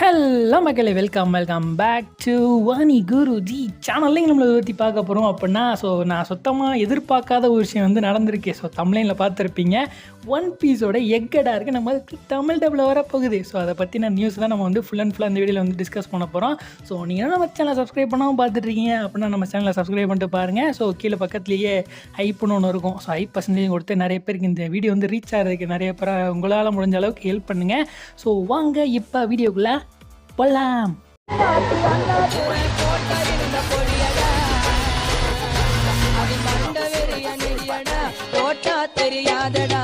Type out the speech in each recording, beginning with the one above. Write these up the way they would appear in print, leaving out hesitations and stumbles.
Hello மக்களே, welcome back to Vani Guruji சேனல்லையும் நம்மளை பற்றி பார்க்க போகிறோம். அப்படின்னா நான் சுத்தமாக எதிர்பார்க்காத ஒரு விஷயம் வந்து நடந்திருக்கு. தமிழ்லைனில் பார்த்துருப்பீங்க, ஒன் பீஸோட எக்கடாக இருக்குது, நம்ம தமிழ் டப்பில் வரப்போகுது. அதை பற்றின நியூஸ் தான் நம்ம வந்து ஃபுல் அண்ட் ஃபுல்லாக இந்த வீடியோவில் வந்து டிஸ்கஸ் பண்ண போகிறோம். நீங்கள் நம்ம சேனலை சப்ஸ்கிரைப் பண்ணாமல் பார்த்துட்ருக்கீங்க அப்படின்னா நம்ம சேனலை சப்ஸ்கிரைப் பண்ணிட்டு பாருங்கள். கீழே பக்கத்துலேயே ஹைப்னு ஒன்று இருக்கும். ஹைப் பர்சன்டேஜ் கொடுத்து நிறைய பேருக்கு இந்த வீடியோ வந்து ரீச் ஆகிறதுக்கு நிறைய பேர் உங்களால் முடிஞ்ச அளவுக்கு ஹெல்ப் பண்ணுங்கள். வாங்க இப்போ வீடியோக்குள்ளே போலாம். தெரியாதடா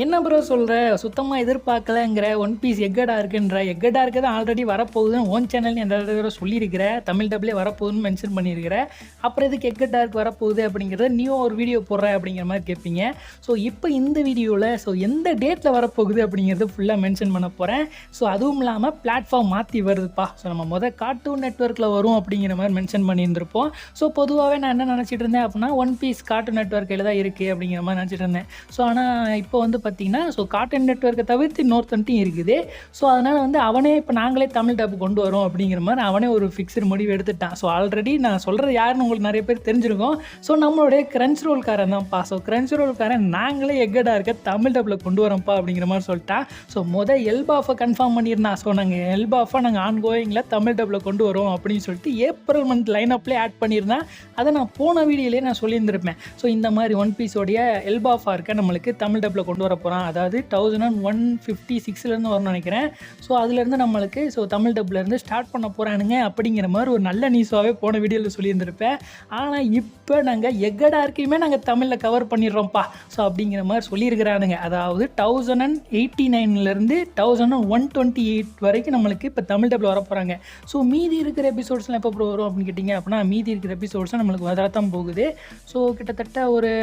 என்ன ப்ரோ சொல்கிற, சுத்தமாக எதிர்பார்க்கலங்கிற, ஒன் பீஸ் எக்கடாக இருக்குன்ற, எக்கடாக இருக்கிறது ஆல்ரெடி வரப்போகுதுன்னு ஓன் சேனல்னு எந்த தடவை சொல்லியிருக்கிற, தமிழ் டப்லேயே வரப்போகுதுன்னு மென்ஷன் பண்ணியிருக்கிற, அப்புறம் எதுக்கு எக்கடாக இருக்கு வரப்போகுது அப்படிங்கிறத நியூ ஒரு வீடியோ போடுற அப்படிங்கிற மாதிரி கேட்பீங்க. இப்போ இந்த வீடியோவில் எந்த டேட்டில் வரப்போகுது அப்படிங்கிறது ஃபுல்லாக மென்ஷன் பண்ண போகிறேன். அதுவும் இல்லாமல் பிளாட்ஃபார்ம் மாற்றி வருதுப்பா. நம்ம கார்ட்டூன் நெட்வொர்க்கில் வரும் அப்படிங்கிற மாதிரி மென்ஷன் பண்ணியிருந்திருப்போம். பொதுவாகவே நான் என்ன நினச்சிட்டு இருந்தேன் அப்படின்னா, ஒன் பீஸ் கார்ட்டூன் நெட்வொர்க்கில் தான் இருக்குது அப்படிங்கிற மாதிரி நினச்சிட்டு இருந்தேன். ஆனால் இப்போ வந்து பார்த்தீங்கன்னா கார்ட்டூன் நெட்வொர்க்கை தவிர்த்து இன்னொருத்தன்ட்டையும் இருக்குது. அதனால் வந்து அவனே இப்போ நாங்களே தமிழ் டப் கொண்டு வரோம் அப்படிங்கிற மாதிரி அவனே ஒரு ஃபிக்ஸ்டு முடிவு எடுத்துட்டான். ஆல்ரெடி நான் சொல்கிறது யாருன்னு உங்களுக்கு நிறைய பேர் தெரிஞ்சிருக்கும். நம்மளுடைய கிரன்ச் ரோல்காரன் தான்ப்பா. கிரன்ச் ரோல்காரன் நாங்களே எக்கடாக இருக்க தமிழ் டப்பில் கொண்டு வரோம்ப்பா அப்படிங்கிற மாதிரி சொல்லிட்டான். மொதல் எல்பாஃபை கன்ஃபார்ம் பண்ணியிருந்தான். நாங்கள் எல்பாஃபை நாங்கள் ஆன்கோயிங்கில் தமிழ் டப்பில் கொண்டு வரோம் அப்படின்னு சொல்லிட்டு ஏப்ரல் மந்த் லைனப்லேயே ஆட் பண்ணியிருந்தேன். அதை நான் போன வீடியோலேயே நான் சொல்லியிருந்திருப்பேன். இந்த மாதிரி ஒன் பீஸோடைய எல்பாஃபா இருக்க நம்மளுக்கு தமிழ் டப்பில் கொண்டு வர போகிறான். அதாவது 1156 வரும்னு நினைக்கிறேன். அதுலேருந்து நம்மளுக்கு தமிழ் டப்லேருந்து ஸ்டார்ட் பண்ண போகிறானுங்க அப்படிங்கிற மாதிரி ஒரு நல்ல நியூஸாகவே போன வீடியோவில் சொல்லியிருந்திருப்பேன். ஆனால் இப்போ நாங்கள் எக்கடாக இருக்கையுமே நாங்கள் தமிழில் கவர் பண்ணிடுறோம்ப்பா அப்படிங்கிற மாதிரி சொல்லியிருக்கிறானுங்க. அதாவது 1089 1128 வரைக்கும் நம்மளுக்கு இப்போ தமிழ் டப்பில் வர போகிறாங்க. மீதி இருக்கிற எபிசோட்ஸ்லாம் எப்போ வரும் அப்படின்னு கேட்டிங்க அப்படின்னா, மீதி இருக்கிற எபிசோட்ஸ்லாம் நம்மளுக்கு வரத்தான் போகுது. கிட்டத்தட்ட ஒரு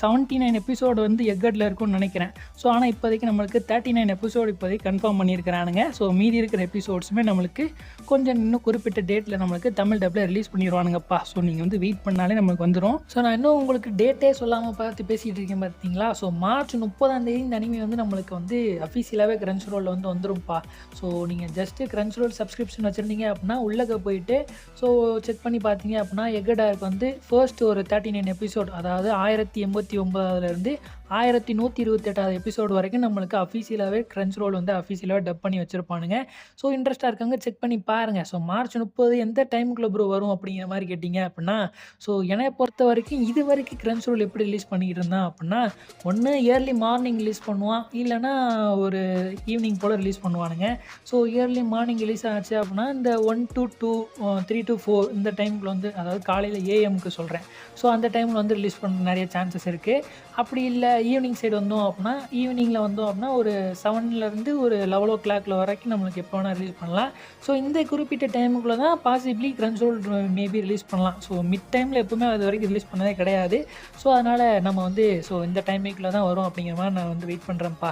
79 எபிசோடு வந்து எக்கடில் இருக்கும்னு நினைக்கிறேன். ஆனால் இப்போதைக்கு நம்மளுக்கு 39 எபிசோடு இப்போதைக்கு கன்ஃபார்ம் பண்ணியிருக்கிறானுங்க. மீதி இருக்கிற எபிசோட்ஸுமே நம்மளுக்கு கொஞ்சம் இன்னும் குறிப்பிட்ட டேட்டில் நம்மளுக்கு தமிழ் டப்பில் ரிலீஸ் பண்ணிடுவானுங்கப்பா. நீங்கள் வந்து வெயிட் பண்ணாலே நம்மளுக்கு வந்துடும். நான் இன்னும் உங்களுக்கு டேட்டே சொல்லாமல் பார்த்து பேசிகிட்டு இருக்கேன் பார்த்தீங்களா. மார்ச் 30 இந்த அனிமே வந்து நம்மளுக்கு வந்து அஃபீஷியலாகவே கிரன்ச் ரோலில் வந்து வந்துரும்ப்பா. நீங்கள் ஜஸ்ட்டு கிரன்ச் ரோல் சப்ஸ்கிரிப்ஷன் வச்சுருந்தீங்க அப்படின்னா உள்ளே போயிட்டு செக் பண்ணி பார்த்தீங்க அப்படின்னா எக்கடாருக்கு வந்து ஃபர்ஸ்ட் ஒரு 39 எபிசோட், அதாவது 1089 1128 எபிசோடு வரைக்கும் நம்மளுக்கு அஃபீஷியலாகவே கிரன்ச் ரோல் வந்து அஃபீஷியலாகவே டப் பண்ணி வச்சுருப்பானுங்க. இன்ட்ரெஸ்ட்டாக இருக்காங்க செக் பண்ணி பாருங்கள். மார்ச் 30 எந்த டைமுக்குள்ளே ப்ரோ வரும் அப்படிங்கிற மாதிரி கேட்டிங்க அப்படின்னா, என்னை பொறுத்த வரைக்கும் இது வரைக்கும் கிரன்ச் ரோல் எப்படி ரிலீஸ் பண்ணிக்கிட்டு இருந்தான் அப்படின்னா, ஒன்று இயர்லி மார்னிங் ரிலீஸ் பண்ணுவான், இல்லைனா ஒரு ஈவினிங் போல் ரிலீஸ் பண்ணுவானுங்க. இயர்லி மார்னிங் ரிலீஸ் ஆச்சு அப்படின்னா இந்த 1 to 2 3 to 4 இந்த டைமுக்குள்ள வந்து, அதாவது காலையில் ஏஎம்க்கு சொல்கிறேன். அந்த டைமில் வந்து ரிலீஸ் பண்ண நிறைய சான்சஸ் இருக்குது. அப்படி இல்லை ஈவினிங் சைடு வந்தோம் அப்படின்னா, ஈவினிங்கில் வந்தோம் அப்படின்னா ஒரு 7லேருந்து ஒரு 11 o'clock வரைக்கும் நம்மளுக்கு எப்போ வேணால் ரிலீஸ் பண்ணலாம். இந்த குறிப்பிட்ட டைமுக்குள்ளே தான் possibly Crunchyroll maybe release பண்ணலாம். மிட் டைமில் எப்போவுமே அது வரைக்கும் ரிலீஸ் பண்ணதே கிடையாது. அதனால் நம்ம வந்து இந்த டைமுக்குள்ளே தான் வரும் அப்படிங்கிற மாதிரி நான் வந்து வெயிட் பண்ணுறேன்ப்பா.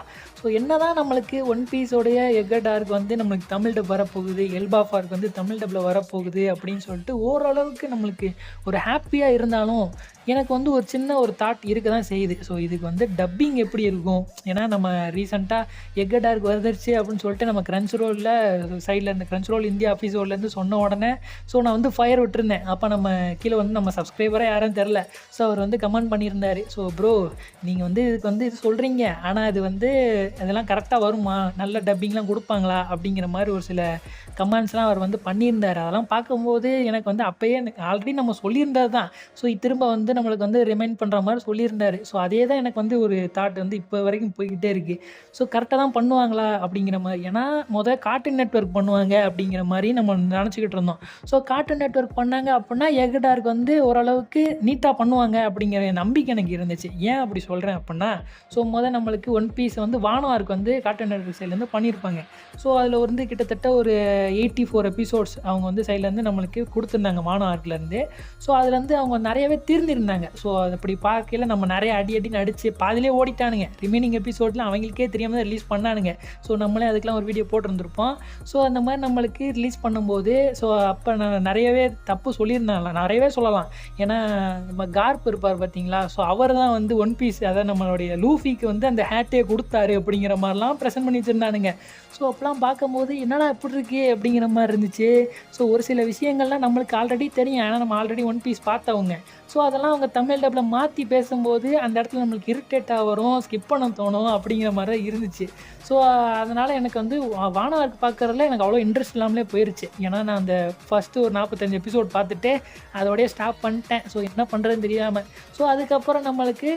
என்ன தான் நம்மளுக்கு ஒன் பீஸோடைய எக்கடாருக்கு வந்து நம்மளுக்கு தமிழ் டப் வரப்போகுது, எல்பாஃபாருக்கு வந்து தமிழ் டப்பில் வரப்போகுது அப்படின்னு சொல்லிட்டு ஓரளவுக்கு நம்மளுக்கு ஒரு ஹாப்பியாக இருந்தாலும் எனக்கு வந்து ஒரு சின்ன ஒரு தாட் இருக்க தான் செய்யுது. இதுக்கு வந்து டப்பிங் எப்படி இருக்கும், ஏன்னா நம்ம ரீசெண்டாக எக்கடாருக்கு வந்துருச்சு அப்படின்னு சொல்லிட்டு நம்ம கிரன்ச் ரோலில் சைடில் இந்த கிரன்ச் ரோல் இந்தியா ஆஃபீஸோர்லேருந்து சொன்ன உடனே நான் வந்து ஃபயர் விட்டுருந்தேன். அப்போ நம்ம கீழே வந்து நம்ம சப்ஸ்கிரைபராக யாரும் தெரில. அவர் வந்து கமெண்ட் பண்ணியிருந்தார், ப்ரோ நீங்கள் வந்து இதுக்கு வந்து இது சொல்கிறீங்க, ஆனால் இது வந்து அதெல்லாம் கரெக்டாக வருமா, நல்ல டப்பிங்லாம் கொடுப்பாங்களா அப்படிங்கிற மாதிரி ஒரு சில கமெண்ட்ஸ்லாம் அவர் வந்து பண்ணியிருந்தார். அதெல்லாம் பார்க்கும்போது எனக்கு வந்து அப்போயே ஆல்ரெடி நம்ம சொல்லியிருந்தது தான். திரும்ப வந்து நம்மளுக்கு வந்து ரிமைண்ட் பண்ணுற மாதிரி சொல்லியிருந்தார். அதே தான் எனக்கு வந்து ஒரு தாட் வந்து இப்போ வரைக்கும் போய்கிட்டே இருக்குது. கரெக்டாக தான் பண்ணுவாங்களா அப்படிங்கிற மாதிரி. ஏன்னா கார்ட்டூன் நெட்வொர்க் பண்ணுவாங்க அப்படிங்கிற மாதிரி நம்ம நினச்சிக்கிட்டு இருந்தோம். கார்ட்டூன் நெட்வொர்க் பண்ணாங்க அப்படின்னா எக்கடாருக்கு வந்து ஓரளவுக்கு நீட்டாக பண்ணுவாங்க அப்படிங்கிற நம்பிக்கை எனக்கு இருந்துச்சு. ஏன் அப்படி சொல்கிறேன் அப்படின்னா, நம்மளுக்கு ஒன் பீஸ் வந்து வானவாருக்கு வந்து கார்ட்டூன் நெட்வொர்க் சைட்லேருந்து பண்ணியிருப்பாங்க. அதில் வந்து கிட்டத்தட்ட ஒரு 84 எபிசோட்ஸ் அவங்க வந்து சைட்லேருந்து நம்மளுக்கு கொடுத்துருந்தாங்க வானவார்க்லேருந்து. அதுலேருந்து அவங்க நிறையவே தீர்ந்திருந்தாங்க. சொல்லியிருந்தாங்க. ஸோ அது அப்படி பார்க்கையில நம்ம நிறைய அடின்னு அடித்து பாதிலே ஓடிட்டானுங்க. ரிமைனிங் எபிசோடில் அவங்களுக்கே தெரியாமல் தான் ரிலீஸ் பண்ணானுங்க. ஸோ நம்மளே அதுக்கெலாம் ஒரு வீடியோ போட்டிருந்துருப்போம். ஸோ அந்த மாதிரி நம்மளுக்கு ரிலீஸ் பண்ணும்போது ஸோ அப்போ நான் நிறையவே தப்பு சொல்லியிருந்தாங்களா, நிறையவே சொல்லலாம். ஏன்னா நம்ம கார்ப் இருப்பார் பார்த்தீங்களா, ஸோ அவர் தான் வந்து ஒன் பீஸ் அதாவது நம்மளுடைய லூஃபிக்கு வந்து அந்த ஹேட்டே கொடுத்தாரு அப்படிங்கிற மாதிரிலாம் ப்ரெசென்ட் பண்ணி வச்சுருந்தானுங்க. ஸோ அப்போலாம் பார்க்கும்போது என்னடா எப்படி இருக்கு அப்படிங்கிற மாதிரி இருந்துச்சு. ஸோ ஒரு சில விஷயங்கள்லாம் நம்மளுக்கு ஆல்ரெடி தெரியும், ஏன்னா நம்ம ஆல்ரெடி ஒன் பீஸ் பார்த்தவங்க. ஸோ அதெல்லாம் அவங்க தமிழ் டப்பில் மாற்றி பேசும்போது அந்த இடத்துல நம்மளுக்கு இரிட்டேட்டாக வரும், ஸ்கிப் பண்ண தோணும் அப்படிங்கிற மாதிரி தான் இருந்துச்சு. ஸோ அதனால் எனக்கு வந்து வானவர்க்கு பார்க்குறதுல எனக்கு அவ்வளோ இன்ட்ரெஸ்ட் இல்லாமலே போயிருச்சு. ஏன்னா நான் அந்த ஃபஸ்ட்டு ஒரு 45 எபிசோட் பார்த்துட்டு அதோடய ஸ்டாப் பண்ணிட்டேன். ஸோ என்ன பண்ணுறதுன்னு தெரியாமல். ஸோ அதுக்கப்புறம் நம்மளுக்கு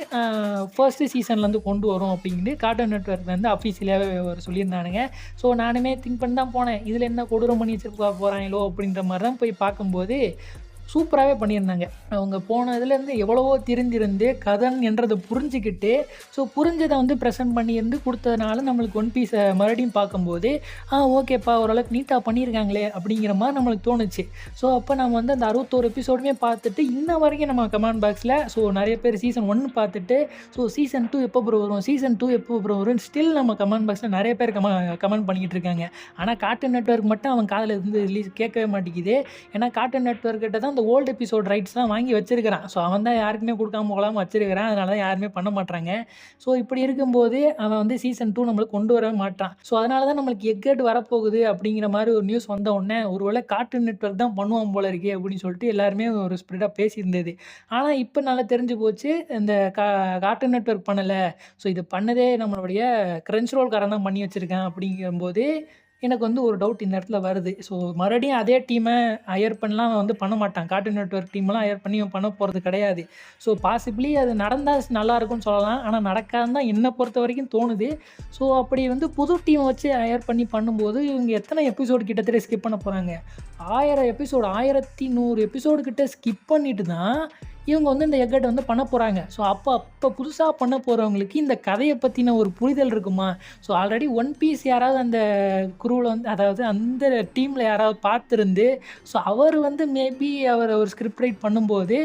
ஃபர்ஸ்ட்டு சீசன்லேருந்து கொண்டு வரும் அப்படின்ட்டு கார்ட்டூன் நெட்வொர்க்லேருந்து அஃபீஷியலாகவே ஒரு சொல்லியிருந்தானுங்க. ஸோ நானுமே திங்க் பண்ணி தான் போனேன், இதில் என்ன கொடூரம் பண்ணி வச்சுருப்பா போகிறாங்களோ அப்படின்ற மாதிரி தான் போய் பார்க்கும்போது சூப்பராகவே பண்ணியிருந்தாங்க. அவங்க போனதுலேருந்து எவ்வளவோ திரிஞ்சிருந்து கதன் என்றதை புரிஞ்சுக்கிட்டு ஸோ புரிஞ்சதை வந்து ப்ரெசென்ட் பண்ணியிருந்து கொடுத்ததுனால நம்மளுக்கு ஒன் பீஸை மறுபடியும் பார்க்கும்போது ஓகேப்பா ஓரளவுக்கு நீட்டாக பண்ணியிருக்காங்களே அப்படிங்கிற மாதிரி நம்மளுக்கு தோணுச்சு. ஸோ அப்போ நம்ம வந்து அந்த 61 எபிசோடுமே பார்த்துட்டு இன்ன வரைக்கும் நம்ம கமெண்ட் பாக்ஸில் ஸோ நிறைய பேர் சீசன் 1 பார்த்துட்டு ஸோ சீசன் 2 எப்போ ப்ரோ வரும், சீசன் 2 எப்போ ப்ரோ வரும் ஸ்டில் நம்ம கமெண்ட் பாக்ஸில் நிறைய பேர் கமெண்ட் பண்ணிக்கிட்டு இருக்காங்க. ஆனால் கார்ட்டூன் நெட்வொர்க் மட்டும் அவன் காதில் இருந்து ரிலீஸ் கேட்கவே மாட்டேங்குது. ஏன்னா கார்ட்டூன் நெட்வொர்க் கிட்ட தான் அந்த ஓல்டு எபிசோட் ரைட்ஸ்லாம் வாங்கி வச்சிருக்கிறான். ஸோ அவன் தான் யாருக்குமே கொடுக்காம போகலாமல் வச்சிருக்கிறான். அதனால தான் யாருமே பண்ண மாட்டாங்க. ஸோ இப்படி இருக்கும்போது அவன் வந்து சீசன் 2 நம்மளுக்கு கொண்டு வரவே மாட்டான். ஸோ அதனால தான் நம்மளுக்கு எக்கட் வரப்போகுது அப்படிங்கிற மாதிரி ஒரு நியூஸ் வந்த உடனே ஒருவேளை கார்ட்டூன் நெட்வொர்க் தான் பண்ணுவான் போல இருக்கே அப்படின்னு சொல்லிட்டு எல்லாருமே ஒரு ஸ்ப்ரெடாக பேசியிருந்தது. ஆனால் இப்போ நல்லா தெரிஞ்சு போச்சு, இந்த கார்ட்டூன் நெட்வொர்க் பண்ணலை, ஸோ இது பண்ணதே நம்மளுடைய கிரன்ச் ரோல்காரன் தான் பண்ணி வச்சுருக்கேன் அப்படிங்கும்போது எனக்கு வந்து ஒரு டவுட் இந்த இடத்துல வருது. ஸோ மறுபடியும் அதே டீமை ஹையர் பண்ணலாம் வந்து பண்ண மாட்டான். கார்ட்டூன் நெட்வொர்க் டீம்லாம் ஹையர் பண்ணி பண்ண போகிறது கிடையாது. ஸோ பாசிபிளி அது நடந்தால் நல்லாயிருக்கும்னு சொல்லலாம். ஆனால் நடக்காதுன்னு தான் என்னை பொறுத்த வரைக்கும் தோணுது. ஸோ அப்படி வந்து புது டீமை வச்சு ஹையர் பண்ணி பண்ணும்போது இவங்க எத்தனை எபிசோடு கிட்டத்தட்ட ஸ்கிப் பண்ண போகிறாங்க? 1000 எபிசோடு 1100 எபிசோடு கிட்ட ஸ்கிப் பண்ணிட்டு தான் இவங்க வந்து இந்த எக்கட் வந்து பண்ண போகிறாங்க. ஸோ அப்போ புதுசாக பண்ண போகிறவங்களுக்கு இந்த கதையை பற்றின ஒரு புரிதல் இருக்குமா? ஸோ ஆல்ரெடி ஒன் பீஸ் யாராவது அந்த குரூவில் வந்து அதாவது அந்த டீமில் யாராவது பார்த்துருந்து ஸோ அவர் வந்து மேபி அவர் ஒரு ஸ்கிரிப்ட் ரைட் பண்ணும்போது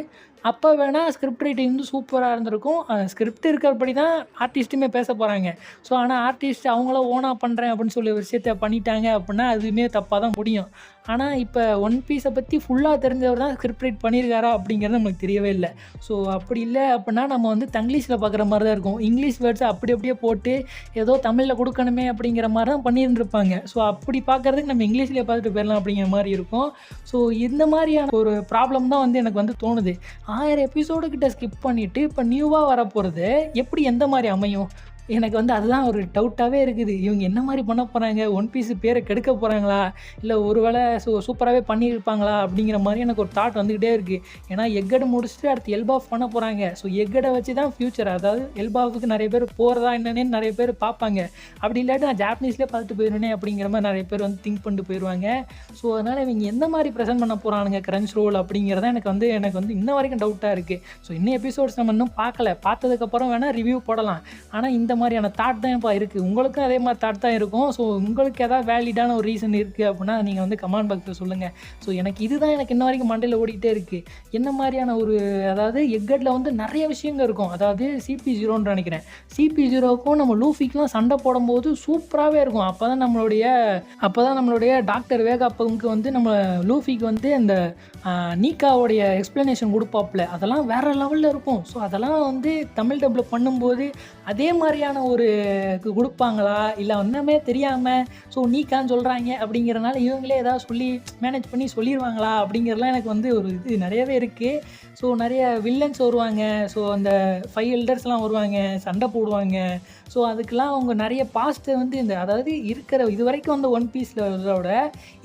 அப்போ வேணால் ஸ்கிரிப்ட் ரைட்டிங் வந்து சூப்பராக இருந்திருக்கும். ஸ்கிரிப்ட் இருக்கிறபடி தான் ஆர்டிஸ்ட்டுமே பேச போகிறாங்க. ஸோ ஆனால் ஆர்டிஸ்ட் அவங்கள ஓனாக பண்ணுறேன் அப்படின்னு சொல்லி ஒரு விஷயத்தை பண்ணிட்டாங்க அப்படின்னா அதுவுமே தப்பாக தான் முடியும். ஆனால் இப்போ ஒன் பீஸை பற்றி ஃபுல்லாக தெரிஞ்சவர் தான் ஸ்கிரிப்ட் ரைட் பண்ணியிருக்காரா அப்படிங்கிறது நமக்கு தெரியவே இல்லை. ஸோ அப்படி இல்லை அப்படின்னா நம்ம வந்து தங்கிலீஷில் பார்க்குற மாதிரி தான் இருக்கும். இங்கிலீஷ் வேர்ட்ஸை அப்படியே போட்டு ஏதோ தமிழில் கொடுக்கணுமே அப்படிங்கிற மாதிரி தான் பண்ணியிருந்துருப்பாங்க. ஸோ அப்படி பார்க்குறதுக்கு நம்ம இங்கிலீஷ்லேயே பார்த்துட்டு போயிடலாம் அப்படிங்கிற மாதிரி இருக்கும். ஸோ இந்த மாதிரியான ஒரு ப்ராப்ளம் தான் வந்து எனக்கு வந்து தோணுது. 1000 எபிசோடு கிட்ட ஸ்கிப் பண்ணிவிட்டு இப்போ நியூவாக வரப்போகிறது எப்படி எந்த மாதிரி அமையும்? எனக்கு வந்து அதுதான் ஒரு டவுட்டாகவே இருக்குது. இவங்க என்ன மாதிரி பண்ண போகிறாங்க? ஒன் பீஸு பேரை கெடுக்க போகிறாங்களா? இல்லை ஒரு வேளை சூப்பராகவே பண்ணியிருப்பாங்களா? அப்படிங்கிற மாதிரி எனக்கு ஒரு தாட் வந்துக்கிட்டே இருக்குது. ஏன்னா எக்கடை முடிச்சுட்டு அடுத்து எல்பாஃப் பண்ண போகிறாங்க. ஸோ எக்கடை வச்சு தான் ஃப்யூச்சர், அதாவது எல்பாஃபுக்கு நிறைய பேர் போகிறதா என்னன்னு நிறைய பேர் பார்ப்பாங்க. அப்படி இல்லாட்டி நான் ஜாப்பனீஸ்லேயே பார்த்துட்டு போயிடுவேனே அப்படிங்கிற மாதிரி நிறைய பேர் வந்து திங்க் பண்ணிட்டு போயிடுவாங்க. ஸோ அதனால் இவங்க எந்த மாதிரி ப்ரெசென்ட் பண்ண போகிறானுங்க கிரன்ச் ரோல் அப்படிங்கிறத எனக்கு வந்து இன்ன வரைக்கும் டவுட்டாக இருக்குது. ஸோ இன்னும் எபிசோட்ஸ் நம்ம இன்னும் பார்க்கல, பார்த்ததுக்கப்புறம் வேணால் ரிவ்யூ போடலாம். ஆனால் இந்த மாதிரியான தாட் தான் இப்போ இருக்குது. உங்களுக்கும் அதே மாதிரி தாட் தான் இருக்கும். ஸோ உங்களுக்கு ஏதாவது வேலிடான ஒரு ரீசன் இருக்குது அப்படின்னா நீங்கள் வந்து கமெண்ட் பாக்ஸில் சொல்லுங்கள். ஸோ எனக்கு இதுதான் எனக்கு இன்ன வரைக்கும் மண்டையில் ஓடிக்கிட்டே இருக்குது. என்ன மாதிரியான ஒரு அதாவது எக்கட்டில் வந்து நிறைய விஷயங்கள் இருக்கும். அதாவது CP0ன்னு நினைக்கிறேன். CP0க்கும் நம்ம லூஃபிக்கும் சண்டை போடும்போது சூப்பராகவே இருக்கும். அப்போ தான் நம்மளுடைய டாக்டர் வேகாப்பவுக்கு வந்து நம்ம லூஃபிக்கு வந்து அந்த நீக்காவோடைய எக்ஸ்ப்ளனேஷன் கொடுப்பாப்புல அதெல்லாம் வேறு லெவலில் இருக்கும். ஸோ அதெல்லாம் வந்து தமிழ் டப்பில் பண்ணும்போது அதே மாதிரியான ஒரு கொடுப்பாங்களா, இல்லை ஒன்றுமே தெரியாமல் ஸோ நீக்கான்னு சொல்கிறாங்க அப்படிங்கிறனால இவங்களே ஏதாவது சொல்லி மேனேஜ் பண்ணி சொல்லிடுவாங்களா அப்படிங்கிறதுலாம் எனக்கு வந்து ஒரு இது நிறையவே இருக்குது. ஸோ நிறைய வில்லன்ஸ் வருவாங்க. ஸோ அந்த 5 எல்டர்ஸ்லாம் வருவாங்க, சண்டை போடுவாங்க. ஸோ அதுக்கெலாம் அவங்க நிறைய பாஸ்ட்டை வந்து இந்த அதாவது இருக்கிற இது வரைக்கும் வந்து ஒன் பீஸில்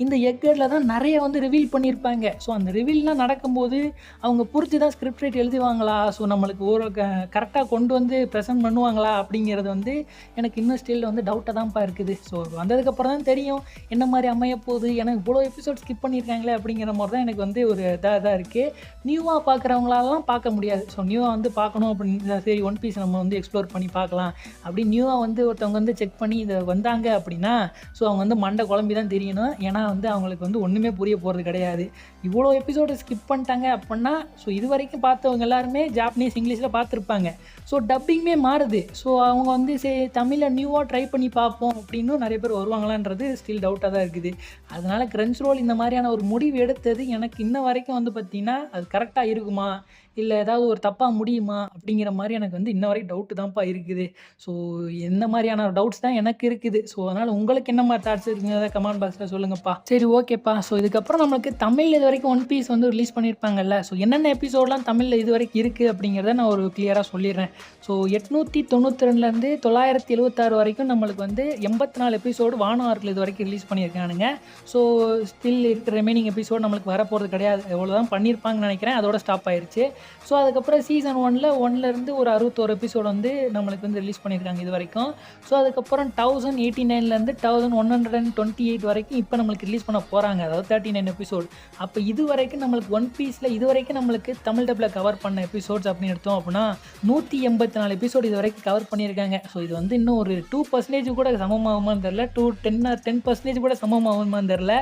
இந்த எக்கடில் தான் நிறைய வந்து ரிவீல் பண்ணியிருப்பாங்க. ஸோ அந்த ரிவீல்லாம் நடக்கும்போது அவங்க புரிஞ்சு தான் ஸ்கிரிப்ட் ரைட் எழுதுவாங்களா, ஸோ நம்மளுக்கு ஒரு கரெக்டாக கொண்டு வந்து ப்ரெசென்ட் பண்ணுவாங்களா அப்படிங்கிறது வந்து எனக்கு இன்னும் ஸ்டில் வந்து டவுட்டாக தான்ப்பா இருக்குது. ஸோ வந்ததுக்கப்புறம் தான் தெரியும் என்ன மாதிரி அமைய போகுது. எனக்கு இவ்வளோ எபிசோட் ஸ்கிப் பண்ணியிருக்காங்களே அப்படிங்கிற மாதிரி தான் எனக்கு வந்து ஒரு இதாக இருக்குது. நியூவாக பார்க்குறவங்களாலாம் பார்க்க முடியாது. ஸோ நியூவாக வந்து பார்க்கணும் அப்படின்னு சரி ஒன் பீஸ் நம்ம வந்து எக்ஸ்ப்ளோர் பண்ணி பார்க்கலாம் அப்படி நியூவாக வந்து ஒருத்தவங்க வந்து செக் பண்ணி இதை வந்தாங்க அப்படின்னா ஸோ அவங்க வந்து மண்டை குழம்பி தான் தெரியணும். ஏன்னா வந்து அவங்களுக்கு வந்து ஒன்றுமே புரிய போகிறது கிடையாது. இவ்வளோ எபிசோடு ஸ்கிப் பண்ணிட்டாங்க அப்படின்னா ஸோ இது வரைக்கும் பார்த்தவங்க எல்லாருமே ஜாப்பனீஸ் இங்கிலீஷில் பார்த்துருப்பாங்க. ஸோ டப்பிங்குமே மாறுது. ஸோ அவங்க வந்து சரி தமிழில் நியூவாக ட்ரை பண்ணி பார்ப்போம் அப்படின்னு நிறைய பேர் வருவாங்களான்றது ஸ்டில் டவுட்டாக தான் இருக்குது. அதனால் Crunchyroll இந்த மாதிரியான ஒரு முடிவு எடுத்தது எனக்கு இன்ன வரைக்கும் வந்து பார்த்திங்கன்னா அது கரெக்டாக இருக்குமா, இல்லை ஏதாவது ஒரு தப்பாக முடியுமா அப்படிங்கிற மாதிரி எனக்கு வந்து இன்ன வரைக்கும் டவுட்டு தான்ப்பா இருக்குது. ஸோ எந்த மாதிரியான டவுட்ஸ் தான் எனக்கு இருக்குது. ஸோ அதனால் உங்களுக்கு என்ன மாதிரி தாட்ஸ் இருக்குங்கிறத கமெண்ட் பாக்ஸில் சொல்லுங்கப்பா. சரி ஓகேப்பா. ஸோ இதுக்கப்புறம் நம்மளுக்கு தமிழில் இது வரைக்கும் ஒன் பீஸ் வந்து ரிலீஸ் பண்ணியிருப்பாங்கல்ல. ஸோ என்னென்ன எபிசோடெலாம் தமிழில் இது வரைக்கும் இருக்குது அப்படிங்கிறத நான் ஒரு கிளியராக சொல்லிடுறேன். ஸோ 892லேருந்து 976 வரைக்கும் நம்மளுக்கு வந்து 84 எபிசோடு வானோ ஆர்க்கில் இது வரைக்கும் ரிலீஸ் பண்ணியிருக்கானுங்க. ஸோ ஸ்டில் இருக்கிற ரிமைனிங் எபிசோடு நம்மளுக்கு வரப்போகிறது கிடையாது. எவ்வளோ தான் பண்ணியிருப்பாங்கன்னு நினைக்கிறேன். அதோட ஸ்டாப் ஆயிடுச்சு. ஸோ அதுக்கப்புறம் சீசன் 1லேருந்து ஒரு 61 எபிசோடு வந்து நம்மளுக்கு வந்து ரிலீஸ் பண்ணியிருக்காங்க இது வரைக்கும். ஸோ அதுக்கப்புறம் 1089லேருந்து 1128 வரைக்கும் இப்போ நம்மளுக்கு ரிலீஸ் பண்ண போகிறாங்க. அதாவது 39 எபிசோடு. அப்போ இது வரைக்கும் நம்மளுக்கு ஒன் பீஸில் இது வரைக்கும் நம்மளுக்கு தமிழ் டப்பில் கவர் பண்ண எபிசோட்ஸ் அப்படின்னு எடுத்தோம் அப்படின்னா 184 எபிசோடு இது வரைக்கும் கவர் பண்ணியிருக்காங்க. ஸோ இது வந்து இன்னும் ஒரு 2% கூட சமமாகுமான்னு தெரில, 10% கூட சமமாகுமான்னு தெரில.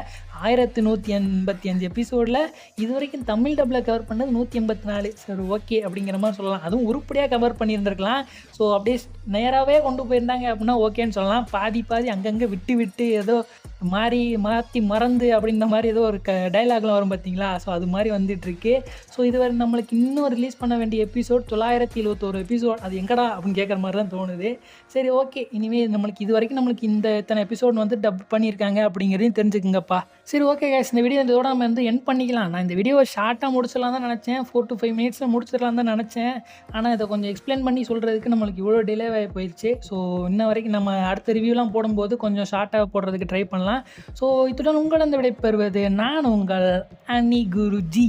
1185 எபிசோடில் இது வரைக்கும் தமிழ் டப்பில் கவர் பண்ணது 184. சரி ஓகே அப்படிங்கிற மாதிரி சொல்லலாம். அதுவும் உருப்படியாக கவர் பண்ணியிருந்திருக்கலாம். ஸோ அப்படியே நேராகவே கொண்டு போயிருந்தாங்க அப்படின்னா ஓகேன்னு சொல்லலாம். பாதி அங்கங்கே விட்டு ஏதோ மாற்றி மறந்து அப்படின்ற மாதிரி ஏதோ ஒரு டைலாக்லாம் வரும் பார்த்தீங்களா. ஸோ அது மாதிரி வந்துட்டுருக்கு. ஸோ இதுவரை நம்மளுக்கு இன்னும் ரிலீஸ் பண்ண வேண்டிய எபிசோட் 971 எபிசோட். அது எங்கடா அப்படின்னு கேட்குற மாதிரி தான் தோணுது. சரி ஓகே, இனிமேல் நம்மளுக்கு இது வரைக்கும் நம்மளுக்கு இத்தனை எபிசோட் வந்து டப் பண்ணியிருக்காங்க அப்படிங்கிறதையும் தெரிஞ்சுக்குங்கப்பா. சரி ஓகே கைஸ், இந்த வீடியோ இதோட நம்ம வந்து எண்ட் பண்ணிக்கலாம். நான் இந்த வீடியோவை ஷார்ட்டாக முடிச்சிடலாம் தான் நினச்சேன். 4 to 5 மினிட்ஸில் முடிச்சிடலாம் தான் நினச்சேன். ஆனால் இதை கொஞ்சம் எக்ஸ்பிளைன் பண்ணி சொல்கிறதுக்கு நம்மளுக்கு இவ்வளோ டிலே ஆகி போயிடுச்சு. ஸோ இன்ன வரைக்கும் நம்ம அடுத்த ரிவ்யூலாம் போடும்போது கொஞ்சம் ஷார்ட்டாக போடுறதுக்கு ட்ரை பண்ணலாம். ஸோ இத்துடன் உங்களிடம் விடைபெறுவது நான் உங்கள் அனி குருஜி.